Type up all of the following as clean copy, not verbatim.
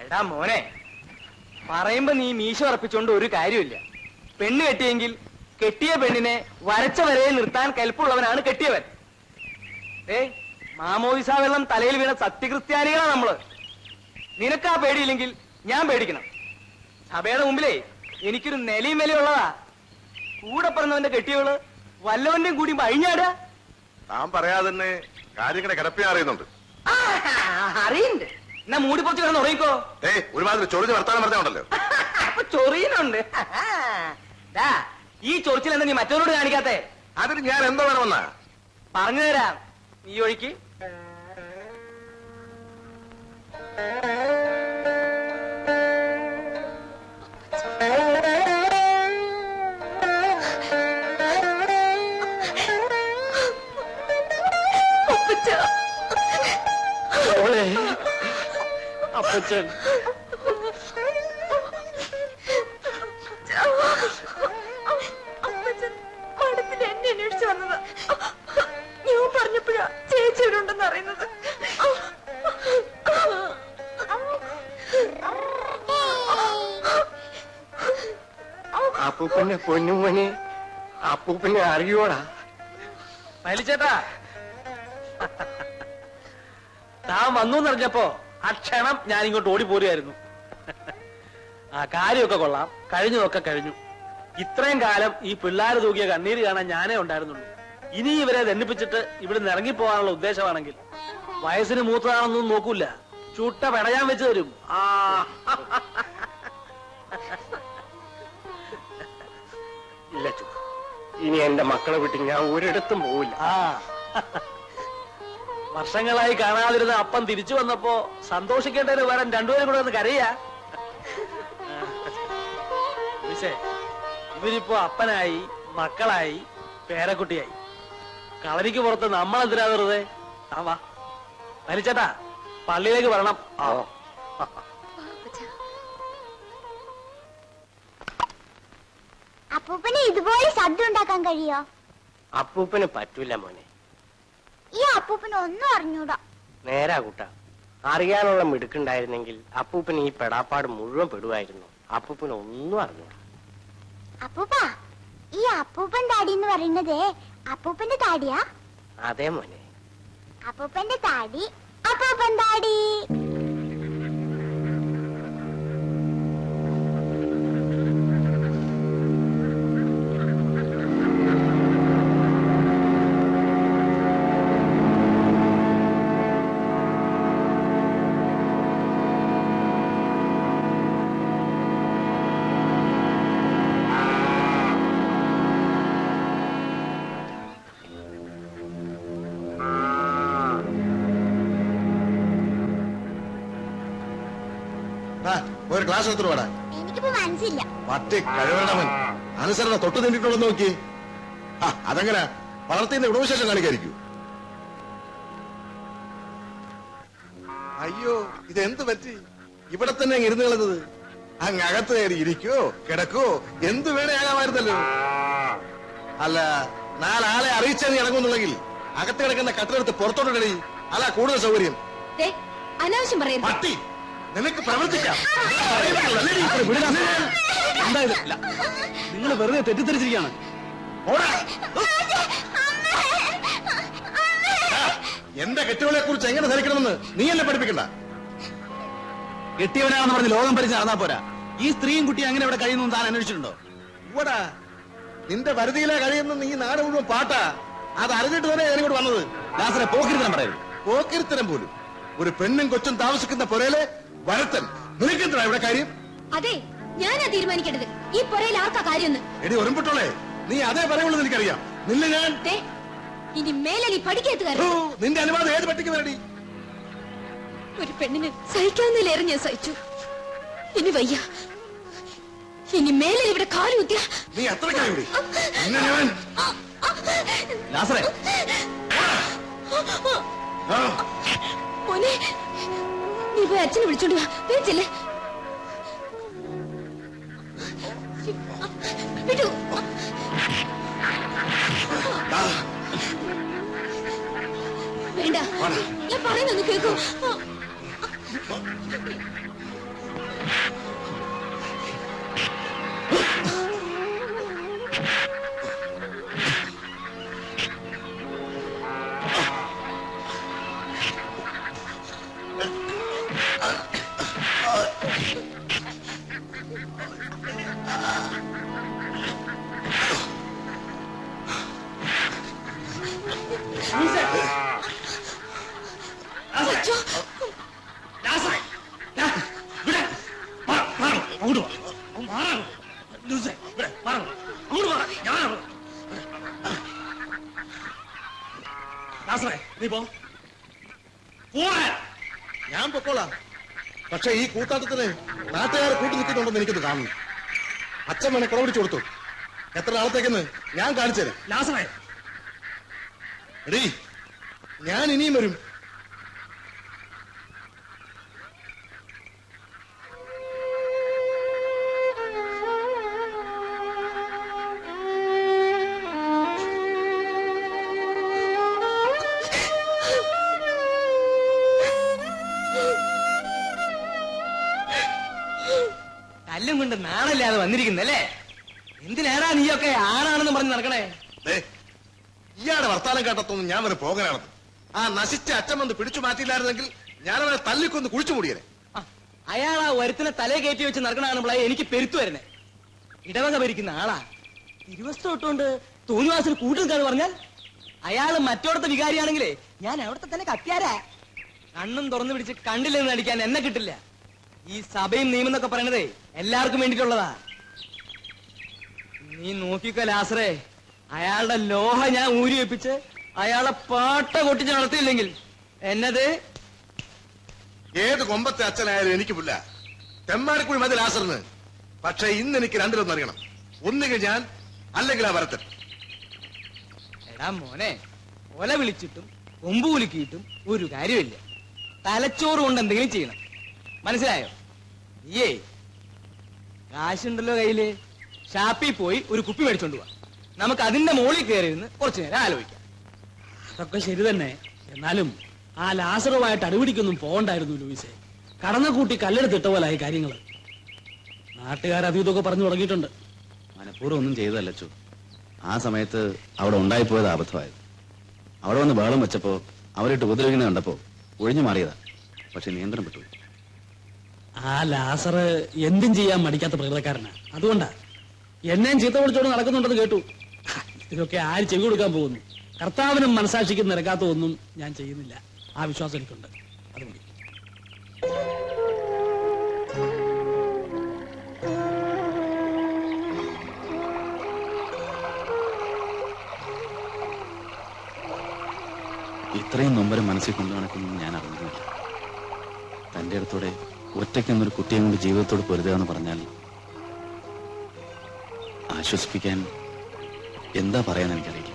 എടാ മോനെ, പറയുമ്പോ നീ മീശ ഉറപ്പിച്ചോണ്ട് ഒരു കാര്യമില്ല. പെണ്ണ് കെട്ടിയെങ്കിൽ കെട്ടിയ പെണ്ണിനെ വരച്ച വരയിൽ നിർത്താൻ കെൽപ്പുള്ളവനാണ് കെട്ടിയവൻ. മാമോദിസ വെള്ളം തലയിൽ വീണ സത്യക്രിസ്ത്യാനികളാണ് നമ്മള്. നിനക്കാ പേടിയില്ലെങ്കിൽ ഞാൻ പേടിക്കണം. സഭയുടെ മുമ്പിലേ എനിക്കൊരു നിലയും വിലയുള്ളതാ. കൂടെ പറഞ്ഞവന്റെ കെട്ടിയവള് വല്ലവന്റെയും കൂടി അഴിഞ്ഞാടാ. താൻ പറയാതെ തന്നെ കാര്യങ്ങളെ കിടപ്പി അറിയുന്നുണ്ട്. അറിയുന്നുണ്ട്. എന്നാ മൂടി പൊറിച്ച് കിടന്ന് ഉറങ്ങിക്കോ. ഒരുമാതിരി ചൊറിഞ്ഞ് വർത്താനം പറഞ്ഞോണ്ടല്ലോ. അപ്പൊ ചൊറിയുന്നുണ്ട്. ഈ ചൊറിച്ചിൽ എന്താ നീ മറ്റവരോട് കാണിക്കാത്തെ? അതിന് ഞാൻ എന്തോ വേണമെന്നാ പറഞ്ഞു തരാം. നീ ഒഴിക്ക്. അപ്പച്ചൻ മഠത്തിൽ എന്നെ അന്വേഷിച്ചു വന്നത്. ഞാൻ പറഞ്ഞപ്പോഴാ ചേച്ചി ഇവിടെ ഉണ്ടെന്ന് അറിയുന്നത്. അപ്പൂപ്പന്റെ പൊന്നുമോനെ, അപ്പൂപ്പനെ അറിയോടാ? മലിച്ചേട്ടാ, താൻ വന്നു എന്നറിഞ്ഞപ്പോ ആ ക്ഷണം ഞാൻ ഇങ്ങോട്ട് ഓടിപ്പോരുകയായിരുന്നു. ആ കാര്യമൊക്കെ കൊള്ളാം, കഴിഞ്ഞതൊക്കെ കഴിഞ്ഞു. ഇത്രയും കാലം ഈ പിള്ളേര് തൂക്കിയ കണ്ണീര് കാണാൻ ഞാനേ ഉണ്ടായിരുന്നുള്ളൂ. ഇനി ഇവരെ ദണ്ഡിപ്പിച്ചിട്ട് ഇവിടുന്ന് ഇറങ്ങിപ്പോകാനുള്ള ഉദ്ദേശമാണെങ്കിൽ വയസ്സിന് മൂത്തതാണെന്നൊന്നും നോക്കൂല, ചുട്ട പെടയാൻ വെച്ച് തരും. ഇല്ല, ഇനി എന്റെ മക്കളെ വിട്ട് ഞാൻ ഒരിടത്തും പോവില്ല. വർഷങ്ങളായി കാണാതിരുന്ന അപ്പൻ തിരിച്ചു വന്നപ്പോ സന്തോഷിക്കേണ്ടതിന് വരാൻ രണ്ടുപേരും കൂടെ ഒന്ന് കരയാ. ഇവരിപ്പോ അപ്പനായി, മക്കളായി, പേരക്കുട്ടിയായി. കളരിക്ക് പുറത്ത് നമ്മളെന്തിനാ വെറുതെ? വാ വലിച്ചേട്ടാ, പള്ളിയിലേക്ക് വരണം. അപ്പൂപ്പന് ഇതുപോലെ ശബ്ദം ഉണ്ടാക്കാൻ കഴിയോ? അപ്പൂപ്പന് പറ്റൂല മോനെ. ഈ അപ്പൂപ്പന് ഒന്നും അറിഞ്ഞൂടാ. നേരാ കൂട്ടാ, അറിയാനുള്ള മിടുക്കുണ്ടായിരുന്നെങ്കിൽ അപ്പൂപ്പന് ഈ പെടാപ്പാട് മുഴുവൻ പെടുവായിരുന്നു. അപ്പൂപ്പന് ഒന്നും അറിഞ്ഞൂടാ. അപ്പൂപ്പ, ഈ അപ്പൂപ്പൻ താടി എന്ന് പറയുന്നത് അപ്പൂപ്പന്റെ താടിയാ? അതെ മോനെ. അപ്പൂപ്പന്റെ താടി, അപ്പൂപ്പൻ താടി. ഒരു ക്ലാസ് എടുത്തിട്ട് വേടാ. എനിക്കിപ്പോ മനസ്സില്ല. പട്ടി കഴിവണവൻ അനുസരണ തൊട്ട് നിന്നിട്ടുള്ളൂ നോക്കി. അതെങ്ങനെ വളർത്തിന്റെ വിടവിശേഷം കാണിക്കായിരിക്കൂ. അയ്യോ, ഇതെന്ത് പറ്റി? ഇവിടെ തന്നെ അങ്ങ് ഇരുന്ന് കളഞ്ഞത്. അങ്ങ് അകത്ത് കയറി ഇരിക്കോ കിടക്കോ എന്ത് വേണേ ആകാമായിരുന്നല്ലോ. അല്ല, നാലാളെ അറിയിച്ചാൽ നീ ഇറങ്ങുന്നുണ്ടെങ്കിൽ അകത്ത് കിടക്കുന്ന കട്ടിലെടുത്ത് പുറത്തോട്ട്. അല്ല കൂടുതൽ സൗകര്യം. അനാവശ്യം പറയും. പട്ടി, നിനക്ക് പ്രവർത്തിക്കാം. നിങ്ങൾ വെറുതെ തെറ്റിദ്ധരിച്ചിരിക്കുകയാണ്. എന്റെ കെട്ടിയവളെ കുറിച്ച് എങ്ങനെ ധരിക്കണമെന്ന് നീ എന്നെ പഠിപ്പിക്കണ്ട. കെട്ടിയവനാണെന്ന് പറഞ്ഞ് ലോകം ഭരിച്ച് നടന്നാ പോരാ. ഈ സ്ത്രീയും കുട്ടിയും അങ്ങനെ ഇവിടെ കഴിയുന്നു താൻ അന്വേഷിച്ചിട്ടുണ്ടോ? ഇവിടാ നിന്റെ വരുതിയിലെ കഴിയുന്ന നീ നാട് മുഴുവൻ പാട്ടാ. അത് അറിഞ്ഞിട്ട് തന്നെ ഞാനിങ്ങോട്ട് വന്നത്. ദാസരെ പോക്കിരുത്തരം പറയരുത്. പോക്കിരുത്തരം പോലും. ഒരു പെണ്ണും കൊച്ചും താമസിക്കുന്ന പുരയിലെ വരത്തൻ. നിനക്കെന്താ ഇവിടെ കാര്യം? അതെ, ഞാനാ തീരുമാനിക്കേണ്ടത് ഈ പുരയിൽ ആർക്കാ കാര്യം. എടി ഒരുമ്പെട്ടോളെ, നീ അതേ പറയുള്ളൂ. എനിക്കറിയാം. നിന്നെ ഞാൻ ഇനി മേലെ നീ പഠിക്കരുത്. നിന്റെ അനുവാദം ഏത് പട്ടിക്ക് വേണ്ടി? ഒരു പെണ്ണിന് സഹിക്കാവുന്നതിലേറെ ഞാൻ സഹിച്ചു. ഇനി വയ്യ. ഇനി മേലെ ഇവിടെ കാലുകുത്തിയ നീ അത്ര കഴിയൂടി. നിന്നെ ഞാൻ മോനെ, നീ പോയി അച്ഛനെ വിളിച്ചോണ്ട് വാ. വേച്ചില്ലേ വിട്ടു. വേണ്ട, ഞാൻ പറയുന്നൊന്ന് കേൾക്കൂ. ഇങ്ങോട്ട് വാ. മാറാ. ലൂസേ, ഇവിടെ മാറാ. അങ്ങോട്ട് മാറാ. ഞാനാണ്. ദാസറേ, നീ പോ. പോടാ. ഞാൻ പൊക്കോളാം. പക്ഷെ ഈ കൂട്ടാട്ടത്തിന് നാട്ടുകാർ കൂട്ടി നിൽക്കുന്നുണ്ടെന്ന് എനിക്കത് കാണുന്നു. അച്ഛൻ വേണേ കുളപിടിച്ചു കൊടുത്തു. എത്ര നാളത്തേക്കെന്ന് ഞാൻ കാണിച്ചു തരാം. ലാസറേ, എടീ, ഞാൻ ഇനിയും വരും. കല്ലും കൊണ്ട് നാണല്ലാതെ വന്നിരിക്കുന്നല്ലേ? എന്തിനേടാ നീയൊക്കെ ആണാണെന്ന് പറഞ്ഞ് നടക്കണേ? ഇയാളുടെ വർത്താനം കേട്ടത്തൊന്നും ഞാൻ വരെ പോകാനാണെന്ന്. ആ നശിച്ച അച്ഛൻ വന്ന് പിടിച്ചു മാറ്റിയില്ലായിരുന്നെങ്കിൽ ഞാനവനെ തല്ലിക്കൊന്ന് കുഴിച്ചു മൂടിയനെ. അയാൾ ആ വരുത്തിനെ തലേ കയറ്റി വെച്ച് നടക്കണാണുമ്പോഴേ എനിക്ക് പെരുത്തു വരുന്നേ. ഇടവക ഭരിക്കുന്ന ആളാ. ഇരുവസ്ത്രം ഇട്ടുകൊണ്ട് തോന്നിവാസിന് കൂട്ടു നിൽക്കാന്ന് പറഞ്ഞാൽ അയാള് മറ്റോടത്തെ വികാരിയാണെങ്കിലേ ഞാൻ അവിടത്തെ തന്നെ കത്തിയാരാ. കണ്ണും തുറന്നു പിടിച്ച് കണ്ടില്ലെന്ന് നടിക്കാൻ എന്നെ കിട്ടില്ല. ഈ സഭയും നിയമം എന്നൊക്കെ പറയണതേ എല്ലാവർക്കും വേണ്ടിയിട്ടുള്ളതാ. നീ നോക്കിക്കോ ലാസറേ, അയാളുടെ ലോഹ ഞാൻ ഊരി വെപ്പിച്ച് അയാളെ പാട്ട കൊട്ടിച്ച് നടത്തിയില്ലെങ്കിൽ എന്നത് ഏത് കൊമ്പത്തെ അച്ഛനായാലും എനിക്ക് പുല്ല. തെമ്മാടിക്കുഴി മതി ലാസറിന്. പക്ഷെ ഇന്ന് എനിക്ക് രണ്ടിലൊന്നും അറിയണം. ഒന്നുകിൽ ഞാൻ, അല്ലെങ്കിൽ ആ വരത്തൻ. എടാ മോനെ, ഒല വിളിച്ചിട്ടും കൊമ്പ് കുലുക്കിയിട്ടും ഒരു കാര്യമില്ല. തലച്ചോറ് കൊണ്ട് എന്തെങ്കിലും ചെയ്യണം. മനസ്സിലായോ? ഏ കാശുണ്ടല്ലോ കയ്യില്, ഷാപ്പിൽ പോയി ഒരു കുപ്പി മേടിച്ചോണ്ട് പോവാ. നമുക്ക് അതിന്റെ മുകളിൽ കയറി ഇരുന്ന് കുറച്ചു നേരം ആലോചിക്കാം. അതൊക്കെ ശരി തന്നെ. എന്നാലും ആ ലാസറുമായിട്ട് അടിപിടിക്കൊന്നും പോകണ്ടായിരുന്നു ലൂയിസേ. കടന്ന കൂട്ടി കല്ലെടുത്തിട്ട പോലായി കാര്യങ്ങൾ. നാട്ടുകാർ അതും ഇതൊക്കെ പറഞ്ഞു തുടങ്ങിയിട്ടുണ്ട്. മനഃപൂർവ്വം ഒന്നും ചെയ്തതല്ല അച്ചു. ആ സമയത്ത് അവിടെ ഉണ്ടായിപ്പോയത് അബദ്ധമായത്. അവിടെ വന്ന് ബഹളം വെച്ചപ്പോ അവരിട്ട് ഉപദ്രവിക്കുന്നത് കണ്ടപ്പോ ഒഴിഞ്ഞു മാറിയതാ. പക്ഷെ നിയന്ത്രണം വിട്ടു. ആ ലാസറ് എന്തും ചെയ്യാൻ മടിക്കാത്ത പ്രകൃതക്കാരനാ. അതുകൊണ്ടാ എന്നെയും ചീത്ത വിളിച്ചോണ്ട് നടക്കുന്നുണ്ടെന്ന് കേട്ടു. ഇതൊക്കെ ആര് ചെവി കൊടുക്കാൻ പോകുന്നു? കർത്താവിനും മനസാക്ഷിക്കും നിരക്കാത്ത ഒന്നും ഞാൻ ചെയ്യുന്നില്ല. ആ വിശ്വാസം എനിക്കുണ്ട്. അതുമതി. ഇത്രയും നൊമ്പരം മനസ്സിൽ കൊണ്ടു നടക്കുന്നൊന്നും ഞാൻ അറിഞ്ഞില്ല. തന്റെ അടുത്തോടെ ഒറ്റയ്ക്കെന്നൊരു കുട്ടിയെ കൊണ്ട് ജീവിതത്തോട് പൊരുതുക എന്ന് പറഞ്ഞാൽ ആശ്വസിപ്പിക്കാൻ എന്താ പറയാൻ എനിക്കറിയില്ല.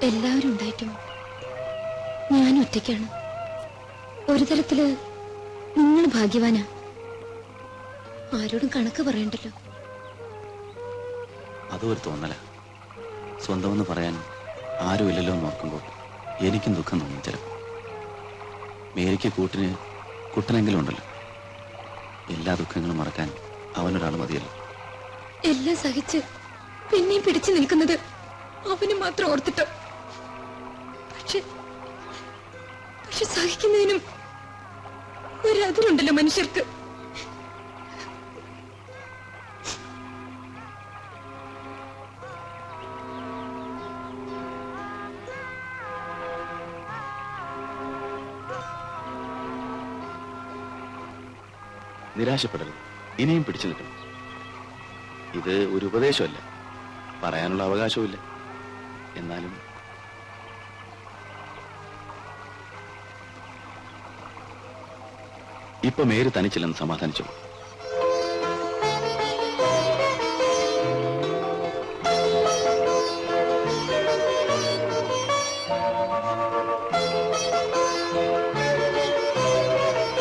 എല്ലാവരും ഉണ്ടായിട്ടും ഞാൻ ഒറ്റയ്ക്കാണ്. ഒരു തരത്തില് നിങ്ങൾ ഭാഗ്യവാനാ. ആരോടും കണക്ക് പറയണ്ടല്ലോ. അതും ഒരു തോന്നല. സ്വന്തമെന്ന് പറയാൻ ആരുമില്ലല്ലോ എന്ന് ഓർക്കുമ്പോൾ എനിക്കും ദുഃഖം തോന്നും ചിലപ്പോൾ. മേരിക്ക് കൂട്ടിന് കുട്ടനെങ്കിലും ഉണ്ടല്ലോ. എല്ലാ ദുഃഖങ്ങളും മറക്കാൻ അവനൊരാൾ മതിയല്ലോ. എല്ലാം സഹിച്ച് പിന്നെയും പിടിച്ചു നിൽക്കുന്നത് അവന് മാത്രം ഓർത്തിട്ടോ. പക്ഷെ സഹിക്കുന്നതിനും ഒരതിരുണ്ടല്ലോ മനുഷ്യർക്ക്. നിരാശപ്പെടരുത്. ഇനിയും പിടിച്ചു നിൽക്കണം. ഇത് ഒരു ഉപദേശമല്ല, പറയാനുള്ള അവകാശവുമില്ല. എന്നാലും ഇപ്പൊ മേരി തനിച്ചില്ലെന്ന് സമാധാനിച്ചു.